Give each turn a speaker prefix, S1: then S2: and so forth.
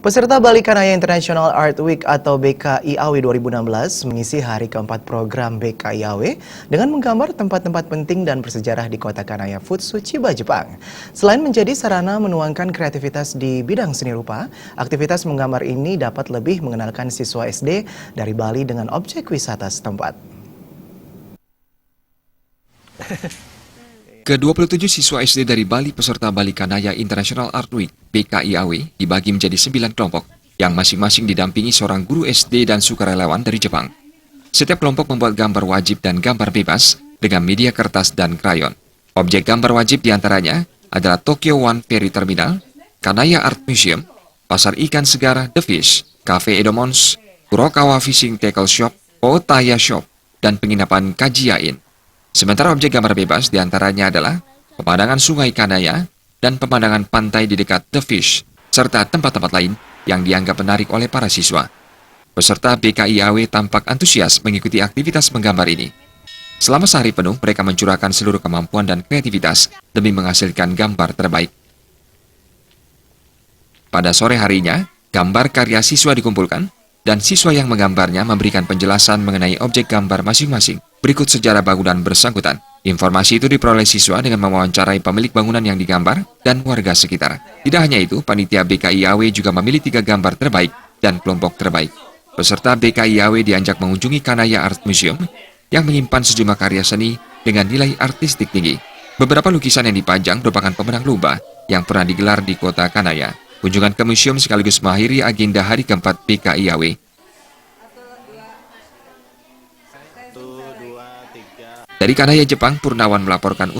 S1: Peserta Bali Kanaya International Art Week atau BKIAW 2016 mengisi hari keempat program BKIAW dengan menggambar tempat-tempat penting dan bersejarah di kota Kanaya Futsu, Chiba, Jepang. Selain menjadi sarana menuangkan kreativitas di bidang seni rupa, aktivitas menggambar ini dapat lebih mengenalkan siswa SD dari Bali dengan objek wisata setempat.
S2: Ke-27 siswa SD dari Bali peserta Bali Kanaya International Art Week (BKIAW) dibagi menjadi 9 kelompok yang masing-masing didampingi seorang guru SD dan sukarelawan dari Jepang. Setiap kelompok membuat gambar wajib dan gambar bebas dengan media kertas dan krayon. Objek gambar wajib diantaranya adalah Tokyo One Ferry Terminal, Kanaya Art Museum, Pasar Ikan Segar The Fish, Cafe Edomons, Kurokawa Fishing Tackle Shop, Otaya Shop, dan penginapan Kajiya Inn. Sementara objek gambar bebas diantaranya adalah pemandangan sungai Kanaya dan pemandangan pantai di dekat The Fish, serta tempat-tempat lain yang dianggap menarik oleh para siswa. Peserta BKIAW tampak antusias mengikuti aktivitas menggambar ini. Selama sehari penuh, mereka mencurahkan seluruh kemampuan dan kreativitas demi menghasilkan gambar terbaik. Pada sore harinya, gambar karya siswa dikumpulkan, dan siswa yang menggambarnya memberikan penjelasan mengenai objek gambar masing-masing. Berikut sejarah bangunan bersangkutan. Informasi itu diperoleh siswa dengan mewawancarai pemilik bangunan yang digambar dan warga sekitar. Tidak hanya itu, panitia BKIAW juga memilih 3 gambar terbaik dan kelompok terbaik. Peserta BKIAW diajak mengunjungi Kanaya Art Museum yang menyimpan sejumlah karya seni dengan nilai artistik tinggi. Beberapa lukisan yang dipajang merupakan pemenang lomba yang pernah digelar di kota Kanaya. Kunjungan ke museum sekaligus mengakhiri agenda hari keempat BKIAW. Dari Kanaya, Jepang, Purnawan melaporkan.